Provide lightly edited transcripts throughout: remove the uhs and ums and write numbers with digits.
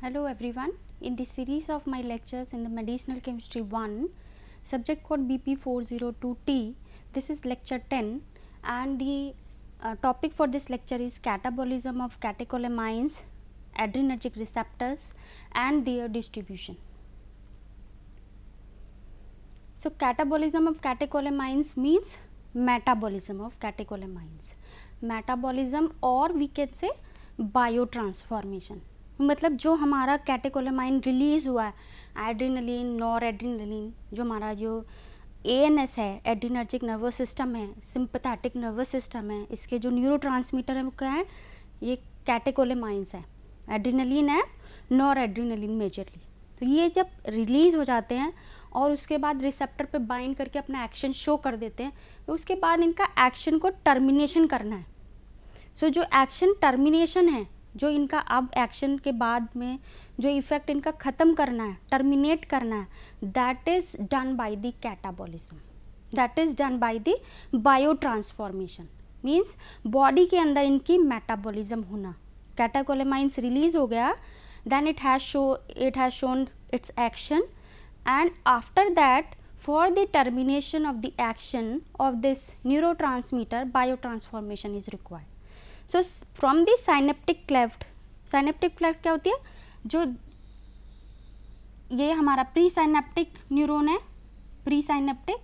Hello everyone. In this series of my lectures in the Medicinal Chemistry 1, subject code BP402T, this is lecture 10 and the topic for this lecture is catabolism of catecholamines, adrenergic receptors and their distribution. So catabolism of catecholamines means metabolism of catecholamines. Metabolism or we can say biotransformation. मतलब जो हमारा catecholamine release हुआ है, adrenaline, nor adrenaline, जो हमारा जो ANS है, adrenergic nervous system है, सिंपैथेटिक नर्वस सिस्टम है, इसके जो न्यूरोट्रांसमीटर है वो क्या है, ये कैटेकोलामाइंस है, एड्रीनलिन है, नॉर एड्रीनलिन मेजरली. तो ये जब रिलीज़ हो जाते हैं और उसके बाद रिसेप्टर पे बाइंड करके अपना एक्शन शो कर देते हैं, तो उसके बाद इनका एक्शन को टर्मिनेशन करना है. सो जो एक्शन टर्मिनेशन है, जो इनका अब एक्शन के बाद में जो इफ़ेक्ट इनका ख़त्म करना है, टर्मिनेट करना है, that is done by the catabolism, that is done by the bio transformation. Means body के अंदर इनकी मेटाबॉलिज्म होना. कैटेकोलामाइंस रिलीज हो गया, then it has shown its action and after that for the termination of the action of this neurotransmitter, biotransformation is required. So from the synaptic cleft क्या होती है, जो ये हमारा प्री साइनेप्टिक न्यूरॉन है, pre synaptic,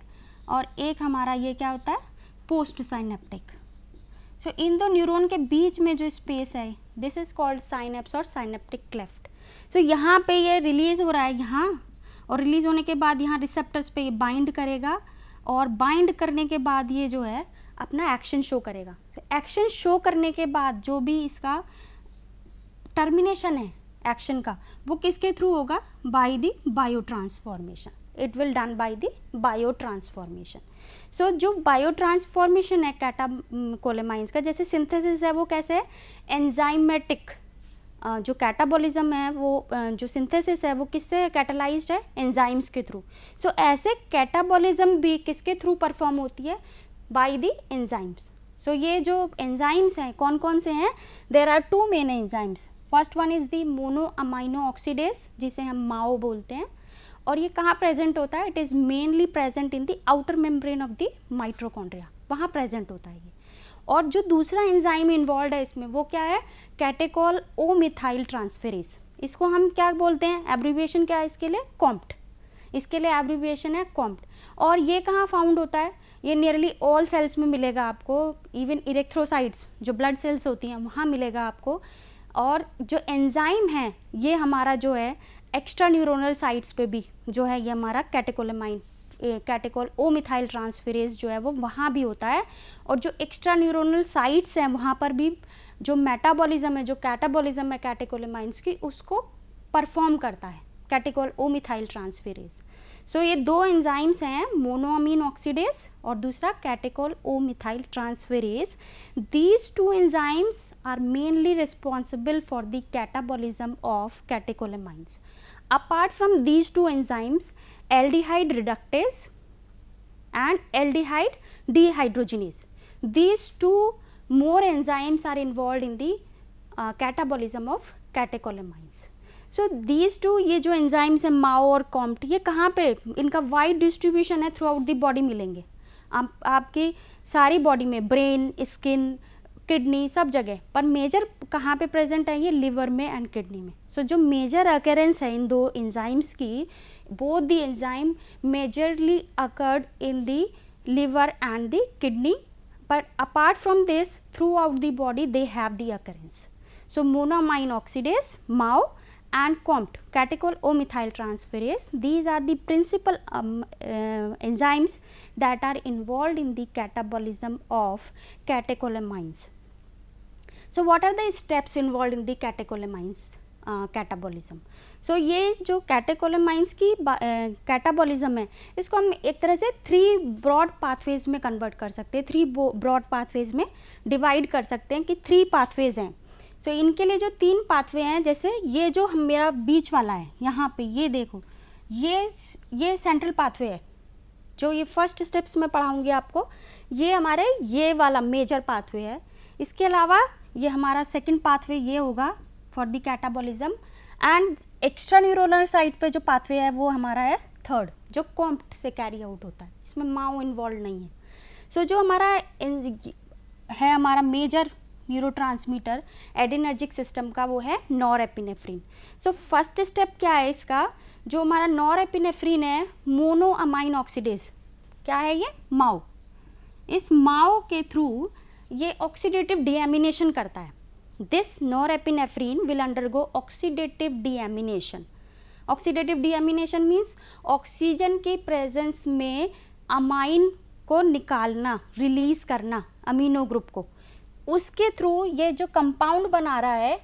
और एक हमारा ये क्या होता है, पोस्ट साइनेप्टिक. सो इन दो न्यूरॉन के बीच में जो स्पेस है, दिस इज कॉल्ड साइनेप्स और साइनेप्टिक क्लेफ्ट. सो यहाँ पे ये रिलीज हो रहा है यहाँ, और रिलीज होने के बाद यहाँ रिसेप्टर्स पे ये बाइंड करेगा, और बाइंड करने के बाद ये जो है अपना एक्शन शो करेगा. एक्शन शो करने के बाद जो भी इसका टर्मिनेशन है एक्शन का, वो किसके थ्रू होगा, by the bio transformation. It will done by the bio transformation. So जो बायो ट्रांसफॉर्मेशन है कैटाकोलामाइंस का, जैसे सिंथेसिस है वो कैसे है, एंजाइमेटिक. जो कैटाबॉलिज्म है वो जो सिंथेसिस है वो किससे कैटालाइज्ड है, एंजाइम्स के थ्रू. सो ऐसे कैटाबॉलिज्म भी किसके थ्रू परफॉर्म होती है, बाय द एंजाइम्स. सो ये जो एंजाइम्स हैं कौन कौन से हैं, there are two main enzymes. First one is the mono amino oxidase, जिसे हम माओ बोलते हैं, और ये कहाँ प्रेजेंट होता है, it is mainly present in the outer membrane of the mitochondria, वहाँ प्रेजेंट होता है ये. और जो दूसरा एंजाइम इन्वॉल्व है इसमें वो क्या है, कैटेकोल ओ मिथाइल ट्रांसफेरेज. इसको हम क्या बोलते हैं, एब्रीविएशन क्या है इसके लिए, कॉम्प्ट. इसके लिए एब्रीविएशन है कॉम्प्ट. और ये कहाँ फाउंड होता है, ये नियरली ऑल सेल्स में मिलेगा आपको, इवन इरेक्थ्रोसाइट्स जो ब्लड सेल्स होती हैं वहाँ मिलेगा आपको. और जो एंजाइम है ये हमारा जो है एक्स्ट्रा न्यूरोनल साइट्स पे भी जो है ये हमारा catecholamine, catechol O methyl transferase जो है वो वहाँ भी होता है. और जो एक्स्ट्रा न्यूरोनल साइट्स हैं वहाँ पर भी जो मेटाबॉलिज्म है, जो कैटाबॉलिज्म है कैटेकोलामाइंस की, उसको परफॉर्म करता है catechol O methyl transferase. So ये दो एंजाइम्स हैं, मोनोअमीन ऑक्सीडेज और दूसरा catechol O methyl transferase. These two enzymes are mainly responsible for the catabolism of catecholamines. Apart from these two enzymes, aldehyde reductase and aldehyde dehydrogenase, these two more enzymes are involved in the catabolism of catecholamines. So these two, ये जो enzymes हैं माओ और Comte, ये कहाँ पे इनका wide distribution है, through out the body मिलेंगे आपकी सारी बॉडी में, ब्रेन, स्किन, किडनी, सब जगह. पर मेजर कहाँ पे प्रेजेंट है, ये लिवर में एंड किडनी में. सो जो मेजर अकरेंस है इन दो एंजाइम्स की, both the enzyme majorly occurred in the liver and the kidney, but apart from this through out the body they have the occurrence. So monoamine oxidase, Mao, and COMT, catechol O methyl transferase, these are the principal enzymes that are involved in the catabolism of catecholamines. So what are the steps involved in the catecholamines catabolism? So ये जो catecholamines की catabolism है, इसको हम एक तरह से 3 broad pathways में convert कर सकते हैं, 3 broad pathways में divide कर सकते हैं कि 3 pathways हैं. तो इनके लिए जो 3 पाथवे हैं, जैसे ये जो मेरा बीच वाला है यहाँ पे, ये देखो, ये सेंट्रल पाथवे है जो ये फर्स्ट स्टेप्स में पढ़ाऊँगी आपको. ये हमारे ये वाला मेजर पाथवे है. इसके अलावा ये हमारा सेकंड पाथवे ये होगा for the catabolism, and extra neuronal side पे जो पाथवे है वो हमारा है थर्ड, जो कॉम्प्ट से कैरी आउट होता है, इसमें माओ इन्वॉल्व नहीं है. सो जो हमारा है हमारा मेजर न्यूरोट्रांसमीटर एडिनर्जिक सिस्टम का, वो है नॉरएपिनेफ्रिन. सो फर्स्ट स्टेप क्या है इसका, जो हमारा नॉरएपिनेफ्रिन है मोनोअमाइन ऑक्सीडेज, क्या है ये, माओ. इस माओ के थ्रू ये ऑक्सीडेटिव डीएमिनेशन करता है. This norepinephrine will undergo oxidative deamination. Oxidative deamination means oxygen की प्रेजेंस में अमाइन को निकालना, रिलीज करना अमीनो ग्रुप को, उसके थ्रू ये जो कंपाउंड बना रहा है,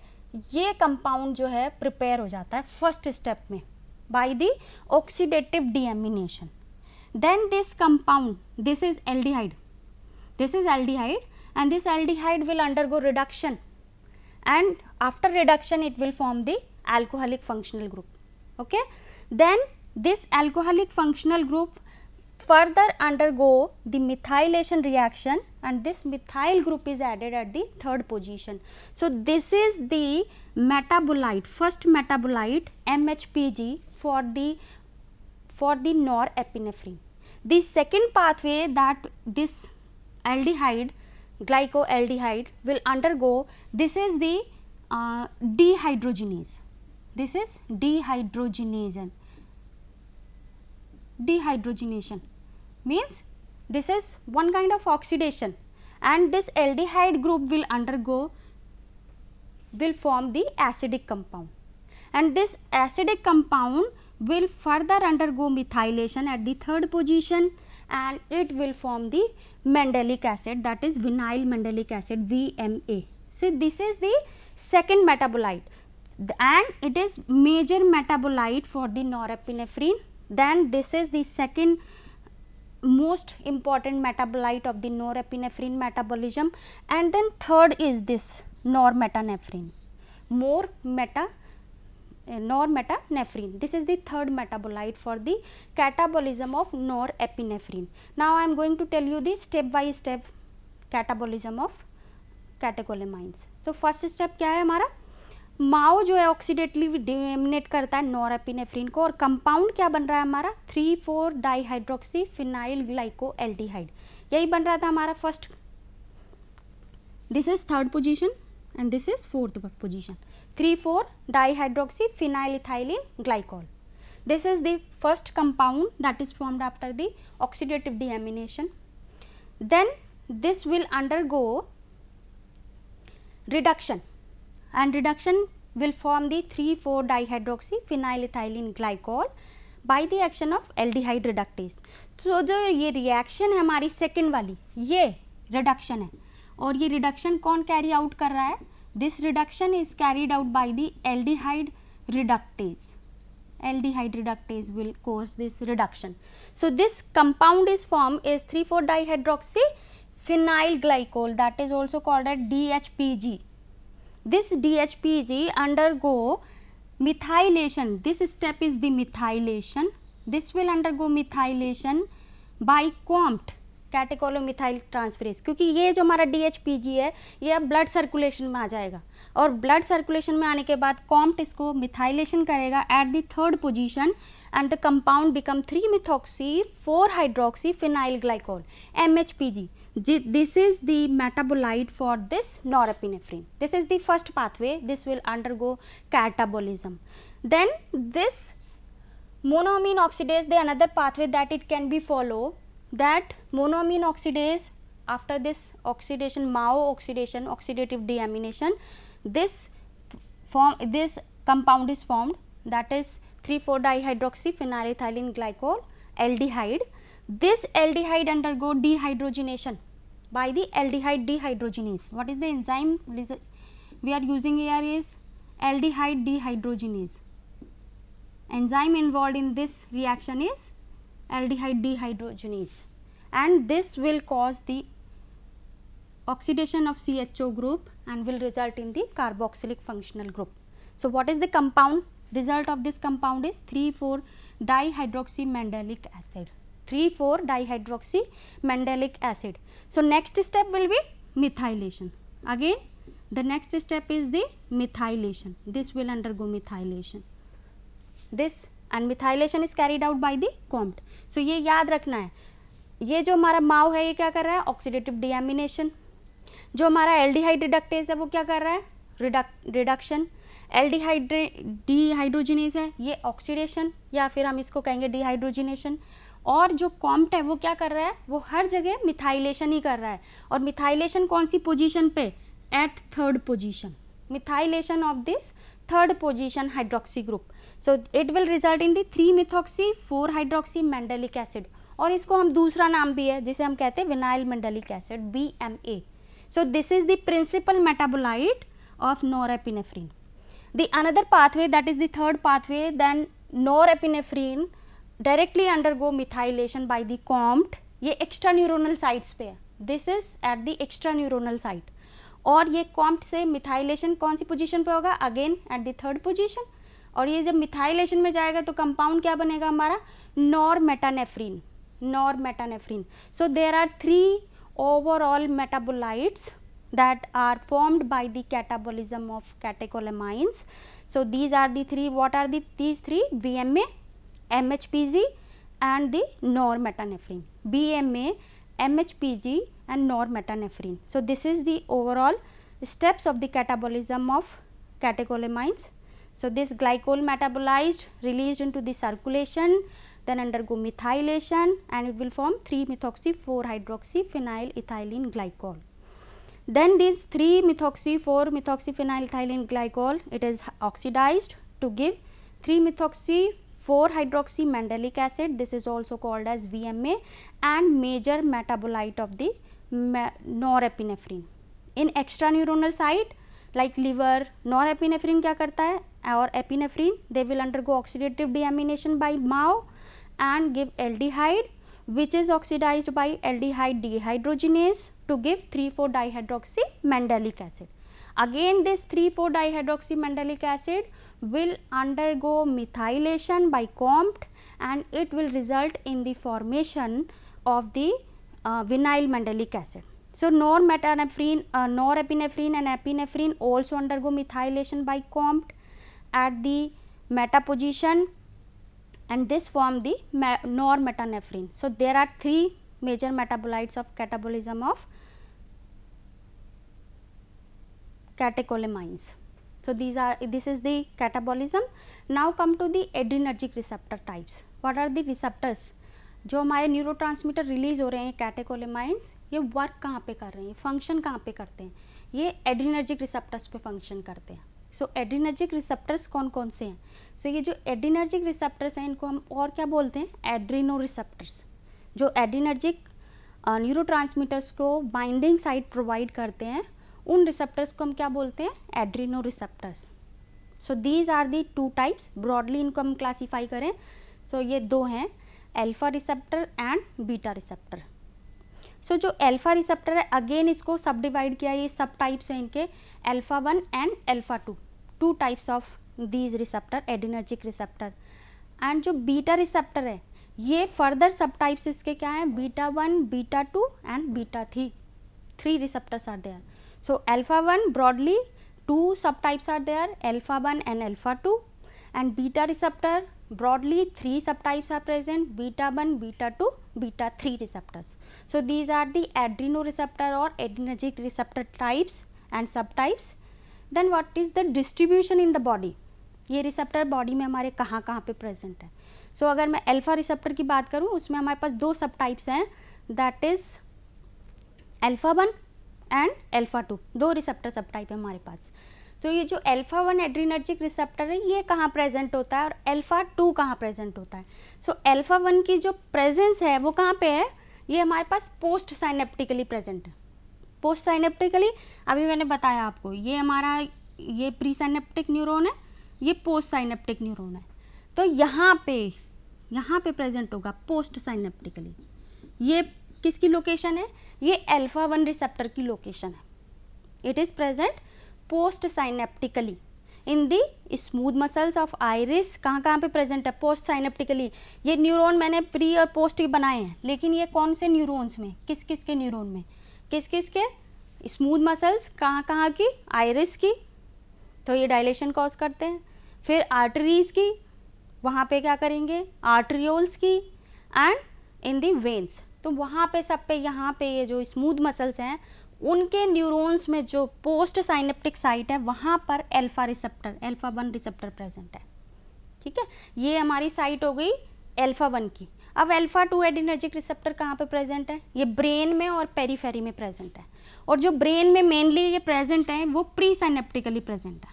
ये कंपाउंड जो है प्रिपेयर हो जाता है फर्स्ट स्टेप में by the oxidative deamination. Then this compound, this is aldehyde, this is aldehyde, and this aldehyde will undergo reduction, and after reduction it will form the alcoholic functional group. Okay, then this alcoholic functional group further undergo the methylation reaction, and this methyl group is added at the third position. So this is the metabolite, first metabolite MHPG for the norepinephrine. The second pathway that this aldehyde, glycoaldehyde will undergo, this is the dehydrogenase. This is dehydrogenation. Dehydrogenation means this is one kind of oxidation, and this aldehyde group will form the acidic compound, and this acidic compound will further undergo methylation at the third position, and it will form the mandelic acid, that is vinyl mandelic acid, VMA. So this is the second metabolite, and it is major metabolite for the norepinephrine. Then this is the second most important metabolite of the norepinephrine metabolism, and then third is this normetanephrine, normetanephrine. This is the third metabolite for the catabolism of norepinephrine. Now I am going to tell you the step by step catabolism of catecholamines. So first step क्या है हमारा, माओ जो है ऑक्सीडेटिवली डिएमिनेट करता है norepinephrine को, और compound क्या बन रहा है हमारा 3,4 डाईहाइड्रोक्सी फिनाइल ग्लाइकोएल्डिहाइड, यही बन रहा था हमारा first. This is third position and this is fourth position, 3,4 dihydroxy phenyl ethylene glycol. This is the first compound that is formed after the oxidative deamination. Then this will undergo reduction, and reduction will form the 3,4 dihydroxy phenyl ethylene glycol by the action of aldehyde reductase. So जो ये reaction है हमारी second वाली, ये reduction है, और ये reduction कौन कैरी आउट कर रहा है, this reduction is carried out by the aldehyde reductase. Aldehyde reductase will cause this reduction. So this compound is form is 3,4 dihydroxy phenyl glycol, that is also called eight DHPG. This DHPG undergo methylation. This step is the methylation. This will undergo methylation by COMT, catechol o methyl transferase, क्योंकि ये जो हमारा DHPG है ये अब blood circulation में आ जाएगा, और ब्लड सर्कुलेशन में आने के बाद कॉम्ट इसको मिथाइलेशन करेगा at the third position, and the compound become 3-methoxy 4-hydroxy phenyl glycol, MHPG. This is the metabolite for this norepinephrine. This is the first pathway. This will undergo catabolism. Then this monoamine oxidase, the another pathway that it can be followed, that monoamine oxidase, after this oxidation, MAO oxidation, oxidative deamination, this compound is formed, that is 3,4 dihydroxy phenyl ethylene glycol aldehyde. This aldehyde undergo dehydrogenation by the aldehyde dehydrogenase. What is the enzyme we are using here is aldehyde dehydrogenase. Enzyme involved in this reaction is aldehyde dehydrogenase, and this will cause the oxidation of CHO group and will result in the carboxylic functional group. So what is the compound? Result of this compound is 3,4 dihydroxy mandelic acid. 3,4 dihydroxy mandelic acid. So next step will be methylation. Again The next step is the methylation. This will undergo methylation. This and methylation is carried out by the COMT. So ये याद रखना है, ये जो हमारा माव है ये क्या कर रहा है, ऑक्सीडेटिव डीएमिनेशन. जो हमारा एल्डिहाइड रिडक्टेज है वो क्या कर रहा है, रिडक्शन. डिहाइड्रोजिनेज है ये ऑक्सीडेशन, या फिर हम इसको कहेंगे डिहाइड्रोजिनेशन. और जो कॉम्ट है वो क्या कर रहा है, वो हर जगह मिथाइलेशन ही कर रहा है. और मिथाइलेशन कौन सी पोजीशन पे, at third position. Methylation of this third position hydroxy group. So it will result in the 3-methoxy-4-hydroxy mandelic acid. और इसको हम दूसरा नाम भी है जिसे हम कहते हैं vinyl mandelic acid, BMA. So this is the principal metabolite of norepinephrine. The another pathway, that is the third pathway, then norepinephrine directly undergo methylation by the COMT. ये extraneuronal sites पे है. This is at the extraneuronal site. और ये COMT से methylation कौन सी position पे होगा, again at the third position. और ये जब methylation में जाएगा तो कंपाउंड क्या बनेगा हमारा, normetanephrine. Normetanephrine. So there are 3 overall metabolites that are formed by the catabolism of catecholamines. So these are the 3, what are these 3, VMA, MHPG and the normetanephrine. BMA, MHPG and normetanephrine. So this is the overall steps of the catabolism of catecholamines. So this glycol metabolized, released into the circulation, then undergo methylation and it will form 3-methoxy-4-hydroxy-phenyl ethylene Then this 3-methoxy-4-methoxyphenylethylene glycol, it is oxidized to give 3-methoxy-4-hydroxy mandelic acid. This is also called as VMA and major metabolite of the norepinephrine. In extraneuronal site like liver, norepinephrine क्या करता है, और epinephrine, they will undergo oxidative deamination by MAO and give aldehyde, which is oxidized by aldehyde dehydrogenase to give 3,4-dihydroxy mandelic acid. Again this 3,4-dihydroxy mandelic acid will undergo methylation by COMT and it will result in the formation of the vinyl mandelic acid. So norepinephrine and epinephrine also undergo methylation by COMT at the meta position and this form the normetanephrine. So there are 3 major metabolites of catabolism of catecholamines. So this is the catabolism. Now come to the adrenergic receptor types. What are the receptors? जो हमारे neurotransmitter release हो रहे हैं कैटेकोलेमाइंस, ये work कहाँ पे कर रहे हैं, फंक्शन कहाँ पे करते हैं, ये एड्रीनर्जिक रिसेप्टर्स पे फंक्शन करते हैं. सो एड्रीनर्जिक रिसेप्टर्स कौन कौन से हैं, सो ये जो एड्रीनर्जिक रिसेप्टर्स हैं इनको हम और क्या बोलते हैं, एड्रीनो रिसेप्टर्स. जो एड्रीनर्जिक न्यूरोट्रांसमीटर्स को बाइंडिंग साइट प्रोवाइड करते हैं उन रिसेप्टर्स को हम क्या बोलते हैं, adreno receptors. So these are the 2 types, broadly इनको हम क्लासीफाई करें. सो ये 2 हैं, alpha receptor and beta receptor. So जो अल्फा रिसेप्टर है अगेन इसको सब डिवाइड किया, ये सब टाइप्स हैं इनके, alpha 1 and alpha 2, 2 types of these receptor, adrenergic receptor. And जो बीटा रिसेप्टर है ये फर्दर सब टाइप्स इसके क्या हैं, beta 1, beta 2 and beta 3 receptors are there. So alpha 1 broadly 2 subtypes are there, alpha 1 and alpha 2, and beta receptor broadly 3 subtypes are present, beta 1, beta 2, beta 3 receptors. So these are the adrenoreceptor or adrenergic receptor types and subtypes. Then what is the distribution in the body? ये receptor body में हमारे कहाँ कहाँ पे present है. सो अगर मैं alpha receptor की बात करूँ उसमें हमारे पास 2 सब टाइप्स हैं, that is alpha 1 and alpha 2, 2 receptor सब टाइप है हमारे पास. तो ये जो अल्फा 1 एड्रीनर्जिक रिसेप्टर है ये कहाँ प्रेजेंट होता है और अल्फा 2 कहाँ प्रेजेंट होता है. सो अल्फा 1 की जो प्रेजेंस है वो कहाँ पे है, ये हमारे पास पोस्ट साइनेप्टिकली प्रेजेंट है. पोस्ट साइनेप्टिकली अभी मैंने बताया आपको, ये हमारा ये प्री साइनेप्टिक न्यूरॉन है, ये पोस्ट साइनेप्टिक न्यूरॉन है. तो यहाँ पे प्रेजेंट होगा पोस्ट साइनेप्टिकली. ये किसकी लोकेशन है, ये अल्फा 1 रिसेप्टर की लोकेशन है. It is present post synaptically in the smooth muscles of iris. कहाँ पे प्रेजेंट है, पोस्ट साइनेप्टिकली. ये न्यूरॉन मैंने प्री और पोस्ट ही बनाए हैं, लेकिन ये कौन से न्यूरॉन्स में, किस किस के न्यूरॉन में, किस किस के, स्मूथ मसल्स कहाँ की, आइरिस की, तो ये डायलेशन कॉज करते हैं। फिर आर्टरीज की, वहाँ पे क्या करेंगे, आर्ट्रियोल्स की, एंड इन दी वेन्स, तो वहाँ पे सब पे, यहाँ पे ये जो स्मूथ मसल्स हैं उनके न्यूरॉन्स में जो पोस्ट साइनेप्टिक साइट है वहाँ पर alpha receptor, alpha 1 receptor present है। ठीक है, ये हमारी साइट हो गई अल्फा 1 की। अब अल्फा 2 एड्रीनर्जिक रिसेप्टर कहाँ पे प्रेजेंट है, ये ब्रेन में और पेरीफेरी में प्रेजेंट है, और जो ब्रेन में मेनली ये प्रेजेंट है वो प्री साइनेप्टिकली प्रेजेंट है।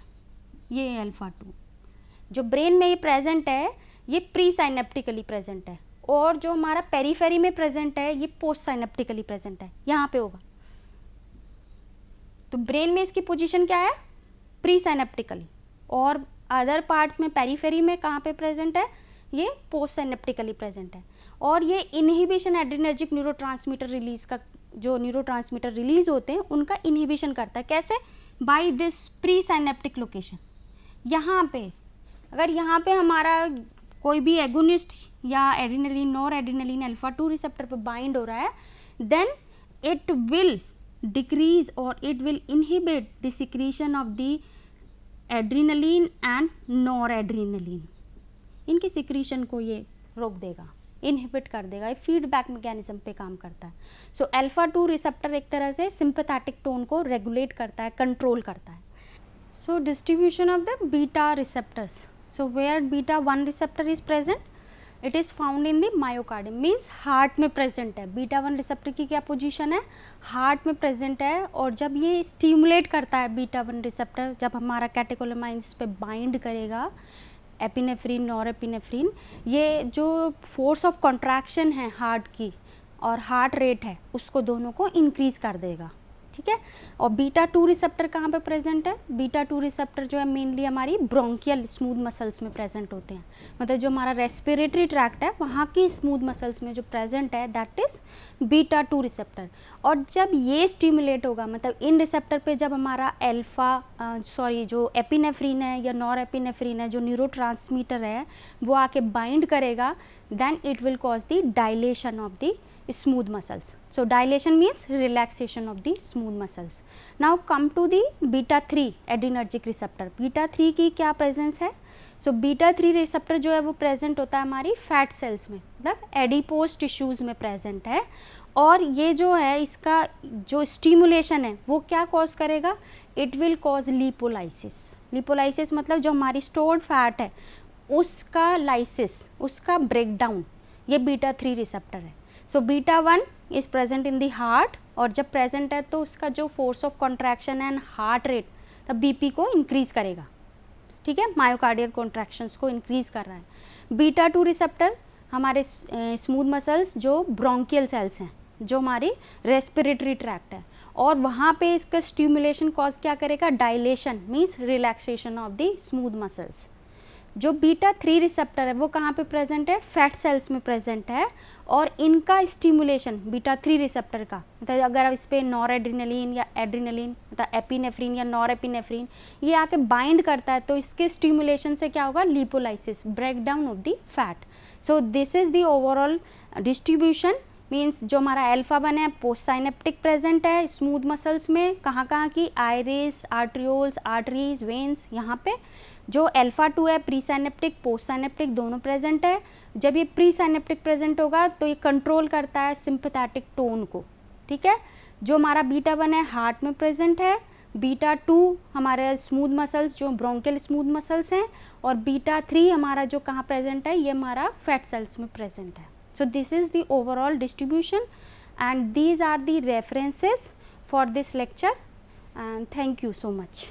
ये अल्फा 2 जो ब्रेन में ये प्रेजेंट है ये प्री साइनेप्टिकली प्रेजेंट है, और जो हमारा पेरीफेरी में प्रेजेंट है ये पोस्ट साइनेप्टिकली प्रेजेंट है, यहाँ पे होगा। तो ब्रेन में इसकी पोजीशन क्या है, प्री साइनेप्टिकली, और अदर पार्ट्स में पेरीफेरी में कहाँ पे प्रेजेंट है, ये पोस्ट साइनेप्टिकली प्रेजेंट है। और ये इनहिबिशन एड्रीनर्जिक न्यूरोट्रांसमीटर रिलीज का, जो न्यूरोट्रांसमीटर रिलीज होते हैं उनका इनहिबिशन करता है। कैसे, by this presynaptic location. यहाँ पे अगर यहाँ पे हमारा कोई भी एगोनिस्ट या adrenaline, noradrenaline alpha 2 receptor पे बाइंड हो रहा है, then it will decrease or it will inhibit the secretion of the adrenaline and noradrenaline। इनकी सिक्रीशन को ये रोक देगा, इनहिबिट कर देगा, ये फीडबैक मैकेनिज्म पे काम करता है। सो अल्फा 2 रिसेप्टर एक तरह से सिंपैथेटिक टोन को रेगुलेट करता है, कंट्रोल करता है। So distribution of the beta receptors, so where beta 1 receptor is present, it is found in the myocardium, means heart में प्रेजेंट है। बीटा 1 रिसेप्टर की क्या पोजीशन है, हार्ट में प्रेजेंट है, और जब ये स्टिमुलेट करता है बीटा 1 रिसेप्टर, जब हमारा कैटेकोलेमाइंस पे बाइंड करेगा एपिनेफ्रीन, नॉरएपिनेफ्रीन, ये जो फोर्स ऑफ कॉन्ट्रैक्शन है हार्ट की और हार्ट रेट है उसको दोनों को इंक्रीज कर देगा। ठीक है, और बीटा 2 रिसेप्टर कहाँ पे प्रेजेंट है, बीटा 2 रिसेप्टर जो है मेनली हमारी ब्रोंकियल स्मूथ मसल्स में प्रेजेंट होते हैं, मतलब जो हमारा रेस्पिरेटरी ट्रैक्ट है वहाँ की स्मूथ मसल्स में जो प्रेजेंट है दैट इज़ बीटा 2 रिसेप्टर। और जब ये स्टिमुलेट होगा, मतलब इन रिसेप्टर पे जब हमारा जो एपिनेफ्रीन है या नॉर एपिनेफ्रीन है, जो न्यूरोट्रांसमीटर है, वो आके बाइंड करेगा, then it will cause the dilation of the smooth muscles. So dilation means relaxation of the smooth muscles. Now come to the beta 3 adrenergic receptor. Beta 3 की क्या presence है, so beta 3 receptor जो है वो present होता है हमारी fat cells में, मतलब adipose tissues में present है, और ये जो है इसका जो stimulation है वो क्या cause करेगा, it will cause lipolysis. Lipolysis मतलब जो हमारी stored fat है उसका lysis, उसका breakdown, ये beta 3 receptor है। So beta 1 is present in the heart, और जब प्रेजेंट है तो उसका जो force of contraction and heart rate, तब बीपी को इंक्रीज करेगा। ठीक है, मायोकार्डियल कॉन्ट्रैक्शंस को इंक्रीज कर रहा है। बीटा 2 रिसेप्टर हमारे स्मूथ मसल्स जो ब्रोंकियल सेल्स हैं, जो हमारी रेस्पिरेटरी ट्रैक्ट है, और वहाँ पे इसका स्टिमुलेशन कॉज क्या करेगा, dilation means relaxation of the smooth muscles. जो बीटा 3 रिसेप्टर है वो कहाँ पे प्रेजेंट है, फैट सेल्स में प्रेजेंट है, और इनका स्टिमुलेशन बीटा 3 रिसेप्टर का, मतलब अगर इस पर नॉर एड्रीनलिन या एड्रीनलिन, मतलब एपिनेफ्रीन या नॉर एपिनेफ्रीन ये आके बाइंड करता है, तो इसके स्टिमुलेशन से क्या होगा, lipolysis, break down of the fat. So this is the overall distribution, means जो हमारा अल्फा 1 है पोस्ट साइनेप्टिक प्रेजेंट है स्मूथ मसल्स में, कहाँ की, आइरिस, आर्ट्रियोल्स, आर्टरीज, वेन्स, यहाँ पे। जो अल्फा 2 है प्री साइनेप्टिक, पोस्ट साइनेप्टिक दोनों प्रेजेंट है। जब ये प्री साइनेप्टिक प्रेजेंट होगा तो ये कंट्रोल करता है सिंपैथेटिक टोन को। ठीक है, जो हमारा बीटा 1 है हार्ट में प्रेजेंट है, बीटा 2 हमारे स्मूथ मसल्स जो ब्रोंकियल स्मूथ मसल्स हैं, और बीटा 3 हमारा जो कहाँ प्रेजेंट है, ये हमारा फैट सेल्स में प्रेजेंट है। So this is the overall distribution and these are the references for this lecture, and thank you so much.